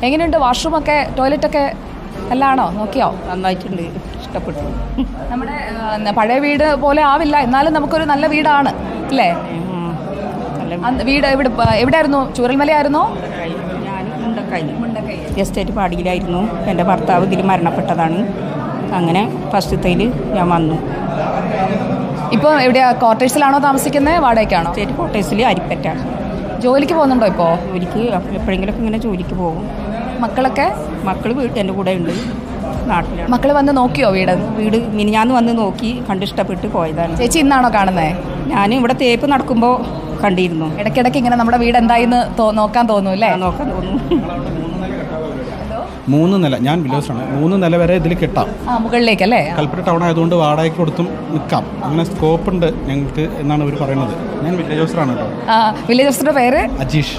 എങ്ങനെയുണ്ട് വാഷ്റൂമൊക്കെ ടോയ്ലറ്റൊക്കെ എല്ലാം ആണോ? നോക്കിയോ? നന്നായിട്ടുണ്ട്, ഇഷ്ടപ്പെട്ടു. നമ്മുടെ പഴയ വീട് പോലെ ആവില്ല, എന്നാലും നമുക്കൊരു നല്ല വീടാണ് അല്ലേ? വീട് എവിടെയായിരുന്നു? ചൂരൽമലയായിരുന്നോ? ഞാൻ മുണ്ടക്കൈ എസ്റ്റേറ്റ് പാടിയിലായിരുന്നു. എൻ്റെ ഭർത്താവ് ഇതിൽ മരണപ്പെട്ടതാണ്. അങ്ങനെ ഫസ്റ്റത്തേൽ ഞാൻ വന്നു. ഇപ്പോൾ എവിടെയാ? ക്വാർട്ടേഴ്സിലാണോ താമസിക്കുന്നത്? വാടകയ്ക്കാണോ? എസ്റ്റേറ്റ് ക്വാർട്ടേഴ്സിൽ അരിപ്പറ്റ. ജോലിക്ക് പോകുന്നുണ്ടോ ഇപ്പോൾ? ജോലിക്ക് എപ്പോഴെങ്കിലുമൊക്കെ ഇങ്ങനെ ജോലിക്ക് പോകും. മക്കളൊക്കെ? മക്കൾ എൻ്റെ കൂടെ ഉണ്ട്, നാട്ടിലാണ്. മക്കൾ വന്ന് നോക്കിയോ വീട്? മിനിഞ്ഞാന്ന് വന്ന് നോക്കി, കണ്ടിഷ്ടപ്പെട്ട് പോയതാണ്. ചേച്ചി ഇന്നാണോ കാണുന്നത്? ഞാൻ ഇവിടെ തേപ്പ് നടക്കുമ്പോൾ കണ്ടിരുന്നു. ഇടയ്ക്കിടയ്ക്ക് ഇങ്ങനെ നമ്മുടെ വീട് എന്തായിന്ന് നോക്കാൻ തോന്നും അല്ലേ? നോക്കാൻ തോന്നുന്നു. 3 നില, ഞാൻ വില്ലേജാണ്. 3 നില വരെ ഇതിൽ കിട്ടാം. മുകളിലേക്കല്ലേ? കൽപ്പറ്റ ടൗൺ ആയതുകൊണ്ട് വാടകയ്ക്ക് കൊടുത്തും നിൽക്കാം. അങ്ങനെ സ്കോപ്പ് ഉണ്ട് ഞങ്ങൾക്ക് എന്നാണ് ഇവർ പറയുന്നത്. ഞാൻ വില്ലേജ് ഓഫീസറാണ് കേട്ടോ. വില്ലേജ് ഓഫീസറുടെ പേര് അജീഷ്.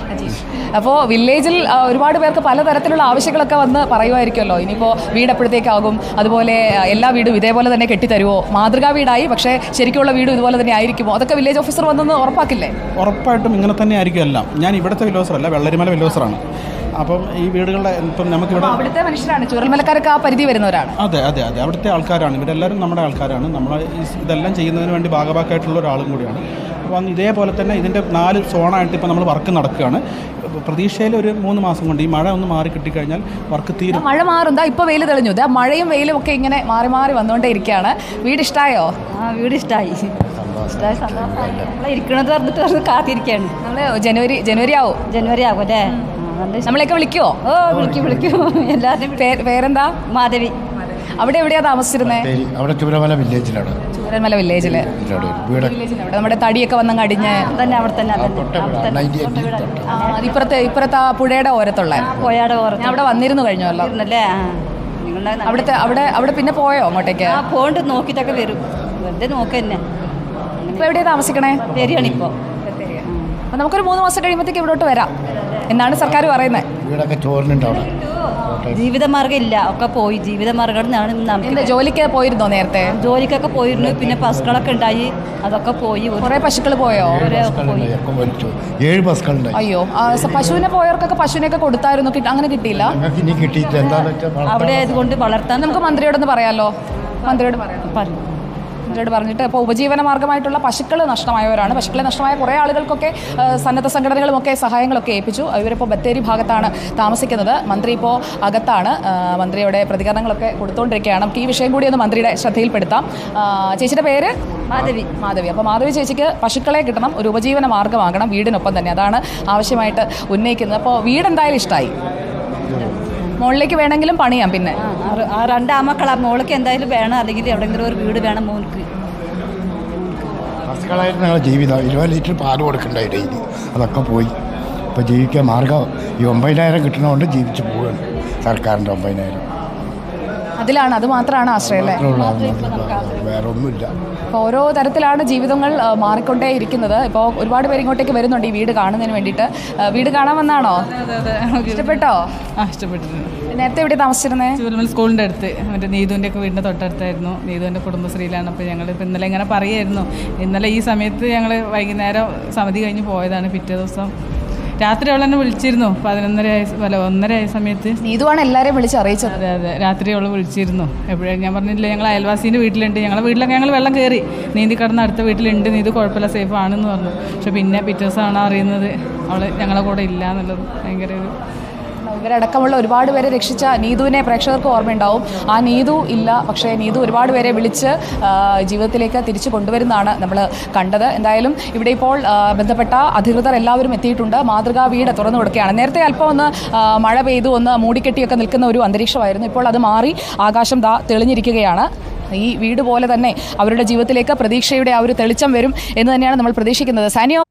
അപ്പോൾ വില്ലേജിൽ ഒരുപാട് പേർക്ക് പലതരത്തിലുള്ള ആവശ്യങ്ങളൊക്കെ വന്ന് പറയുമായിരിക്കുമല്ലോ. ഇനിയിപ്പോൾ വീട് എപ്പോഴത്തേക്കാകും, അതുപോലെ എല്ലാ വീടും ഇതേപോലെ തന്നെ കെട്ടിത്തരുമോ, മാതൃകാ വീടായി പക്ഷേ ശരിക്കുള്ള വീടും ഇതുപോലെ തന്നെ ആയിരിക്കുമോ, അതൊക്കെ വില്ലേജ് ഓഫീസർ വന്നൊന്ന് ഉറപ്പാക്കില്ലേ? ഉറപ്പായിട്ടും ഇങ്ങനെ തന്നെ ആയിരിക്കും എല്ലാം. ഞാൻ ഇവിടുത്തെ വില്ലേജറല്ല, വെള്ളരിമല വില്ലേജറാണ്. അപ്പം ഈ വീടുകളുടെ ഇപ്പം നമുക്കിവിടെ അവിടുത്തെ മനുഷ്യരാണ്, ചുരൽമലക്കാരൊക്കെ ആ പരിധി വരുന്നവരാണ്. അതെ, അവിടുത്തെ ആൾക്കാരാണ്. ഇവരെല്ലാവരും നമ്മുടെ ആൾക്കാരാണ്. നമ്മൾ ഇതെല്ലാം ചെയ്യുന്നതിന് വേണ്ടി ഭാഗഭാക്കായിട്ടുള്ള ഒരാളും കൂടിയാണ്. അപ്പം ഇതേപോലെ തന്നെ ഇതിൻ്റെ 4 സോണായിട്ട് ഇപ്പോൾ നമ്മൾ വർക്ക് നടക്കുകയാണ്. പ്രതീക്ഷയിൽ ഒരു 3 മാസം കൊണ്ട് ഈ മഴ ഒന്ന് മാറി കിട്ടിക്കഴിഞ്ഞാൽ വർക്ക് തീരും. മഴ മാറും. ഇപ്പോൾ വെയിൽ തെളിഞ്ഞു. മഴയും വെയിലും ഒക്കെ ഇങ്ങനെ മാറി മാറി വന്നുകൊണ്ടേ ഇരിക്കുകയാണ്. വീട് ഇഷ്ടമായോ? വീട് ഇഷ്ടമായി. ഇരിക്കണത് പറഞ്ഞിട്ട് കാത്തിരിക്കുകയാണ്. നമ്മൾ ജനുവരി ആവും അല്ലേ? നമ്മളെയൊക്കെ വിളിക്കുമോ? വിളിക്കും. എല്ലാവരും. പേരെന്താ? മാധവി. അവിടെ എവിടെയാ താമസിച്ചിരുന്നത്? അവിടെ ചൂരൽമല വില്ലേജിലാണ്. ചൂരൽമല വില്ലേജില് നമ്മുടെ തടിയൊക്കെ വന്നങ്ങ് അടിഞ്ഞ് ഇപ്പുറത്ത് ആ പുഴയുടെ ഓരത്തുള്ള അവിടെ വന്നിരുന്നു കഴിഞ്ഞല്ലോ അല്ലേ? അവിടെ പിന്നെ പോയോ അങ്ങോട്ടേക്ക്? പോണ്ട് നോക്കിയിട്ടൊക്കെ വരും. വെറുതെ നോക്കന്നെ. ഇപ്പൊ എവിടെയാ താമസിക്കണേ? ശരിയാണ്. ഇപ്പോൾ അപ്പം നമുക്കൊരു 3 മാസം കഴിയുമ്പോഴത്തേക്ക് ഇവിടോട്ട് വരാം എന്നാണ് സർക്കാർ പറയുന്നത്. വീടൊക്കെ ചോറിനുണ്ടാവും. ജീവിതമാർഗ്ഗം ഇല്ല, ഒക്കെ പോയി. ജീവിതമാർഗ്ഗം ജോലിക്ക് പോയിരുന്നോ നേരത്തെ? ജോലിക്കൊക്കെ പോയിരുന്നു. പിന്നെ പശുക്കളൊക്കെ ഉണ്ടായി, അതൊക്കെ പോയി. കുറേ പശുക്കൾ പോയോ? 7 പശുക്കളുണ്ടായി. അയ്യോ, പശുവിനെ പോയവർക്കൊക്കെ പശുവിനെയൊക്കെ കൊടുത്തായിരുന്നു, അങ്ങനെ കിട്ടിയില്ല. അവിടെ ആയതുകൊണ്ട് വളർത്താൻ നമുക്ക് മന്ത്രിയോടൊന്ന് പറയാമല്ലോ. മന്ത്രിയോട് പറഞ്ഞിട്ട് ഇപ്പോൾ ഉപജീവന മാർഗ്ഗമായിട്ടുള്ള പശുക്കൾ നഷ്ടമായവരാണ്. പശുക്കളെ നഷ്ടമായ കുറേ ആളുകൾക്കൊക്കെ സന്നദ്ധ സംഘടനകളുമൊക്കെ സഹായങ്ങളൊക്കെ ഏൽപ്പിച്ചു. ഇവരിപ്പോൾ ബത്തേരി ഭാഗത്താണ് താമസിക്കുന്നത്. മന്ത്രി ഇപ്പോൾ അകത്താണ്. മന്ത്രിയുടെ പ്രതികരണങ്ങളൊക്കെ കൊടുത്തുകൊണ്ടിരിക്കുകയാണ്. നമുക്ക് ഈ വിഷയം കൂടി ഒന്ന് മന്ത്രിയുടെ ശ്രദ്ധയിൽപ്പെടുത്താം. ചേച്ചിയുടെ പേര്? മാധവി. അപ്പോൾ മാധവി ചേച്ചിക്ക് പശുക്കളെ കിട്ടണം, ഒരു ഉപജീവന മാർഗ്ഗമാകണം വീടിനൊപ്പം തന്നെ. അതാണ് ആവശ്യമായിട്ട് ഉന്നയിക്കുന്നത്. അപ്പോൾ വീടെന്തായാലും ഇഷ്ടമായി. മുകളിലേക്ക് വേണമെങ്കിലും പണിയാം. പിന്നെ 2 ആമക്കളാണ്. മോൾക്ക് എന്തായാലും വേണം, അല്ലെങ്കിൽ എവിടെയെങ്കിലും ഒരു വീട് വേണം മോൾക്ക്. പശുക്കളായിട്ട് ഞങ്ങളുടെ ജീവിതം 20 ലിറ്റർ പാല് കൊടുക്കണ്ടായി ഡെയിലി. അതൊക്കെ പോയി. ഇപ്പോൾ ജീവിക്കാൻ മാർഗ്ഗം ഈ 9,000 കിട്ടുന്നതുകൊണ്ട് ജീവിച്ച് പോവുകയാണ്. സർക്കാരിൻ്റെ 9,000 അത് മാത്രമാണ് ആശ്രയം അല്ലേ? വേറെ ഒന്നുമില്ല. അപ്പോൾ ഓരോ തരത്തിലാണ് ജീവിതങ്ങൾ മാറിക്കൊണ്ടേ ഇരിക്കുന്നത്. ഇപ്പോൾ ഒരുപാട് പേര് ഇങ്ങോട്ടേക്ക് വരുന്നുണ്ട് ഈ വീട് കാണുന്നതിന് വേണ്ടിയിട്ട്. വീട് കാണാൻ വന്നാണോ? ഇഷ്ടപ്പെട്ടോ? ഇഷ്ടപ്പെട്ടിട്ടുണ്ട്. നേരത്തെ എവിടെ താമസിച്ചിരുന്നത്? ചൂരൽമല സ്കൂളിൻ്റെ അടുത്ത്, മറ്റേ നീതുവിൻ്റെ ഒക്കെ വീടിൻ്റെ തൊട്ടടുത്തായിരുന്നു. നീതുവിൻ്റെ കുടുംബശ്രീയിലാണ്. അപ്പോൾ ഞങ്ങൾ ഇന്നലെ ഇങ്ങനെ പറയുമായിരുന്നു. ഇന്നലെ ഈ സമയത്ത് ഞങ്ങൾ വൈകുന്നേരം സമിതി കഴിഞ്ഞ് പോയതാണ്. പിറ്റേ ദിവസം രാത്രി അവൾ എന്നെ വിളിച്ചിരുന്നു. 1:30 ആയ സമയത്ത്. നീതുവാണ് എല്ലാവരെയും വിളിച്ചറിയിച്ചത്. അതെ, രാത്രി അവൾ വിളിച്ചിരുന്നു. എപ്പോഴും ഞാൻ പറഞ്ഞില്ല, ഞങ്ങൾ അയൽവാസീൻ്റെ വീട്ടിലുണ്ട്, ഞങ്ങളുടെ വീട്ടിലൊക്കെ ഞങ്ങൾ വെള്ളം കയറി നീന്തി കിടന്ന് അടുത്ത വീട്ടിലുണ്ട്, നീതു കുഴപ്പമില്ല, സേഫ് ആണെന്ന് പറഞ്ഞു. പക്ഷെ പിന്നെ പിറ്റേ ദിവസമാണ് അറിയുന്നത് അവൾ ഞങ്ങളുടെ കൂടെ ഇല്ല എന്നുള്ളത്. ഭയങ്കര ഇവരടക്കമുള്ള ഒരുപാട് പേരെ രക്ഷിച്ച നീതുവിനെ പ്രേക്ഷകർക്ക് ഓർമ്മയുണ്ടാവും. ആ നീതു ഇല്ല, പക്ഷേ നീതു ഒരുപാട് പേരെ വിളിച്ച് ജീവിതത്തിലേക്ക് തിരിച്ചു കൊണ്ടുവരുന്നതാണ് നമ്മൾ കണ്ടത്. എന്തായാലും ഇവിടെ ഇപ്പോൾ ബന്ധപ്പെട്ട അധികൃതർ എല്ലാവരും എത്തിയിട്ടുണ്ട്. മാതൃകാ വീട് തുറന്നു കൊടുക്കുകയാണ്. നേരത്തെ അല്പം ഒന്ന് മഴ പെയ്തു, ഒന്ന് മൂടിക്കെട്ടിയൊക്കെ നിൽക്കുന്ന ഒരു അന്തരീക്ഷമായിരുന്നു. ഇപ്പോൾ അത് മാറി ആകാശം തെളിഞ്ഞിരിക്കുകയാണ്. ഈ വീട് പോലെ തന്നെ അവരുടെ ജീവിതത്തിലേക്ക് പ്രതീക്ഷയുടെ ആ ഒരു തെളിച്ചം വരും എന്ന് തന്നെയാണ് നമ്മൾ പ്രതീക്ഷിക്കുന്നത്. സാനിയോ.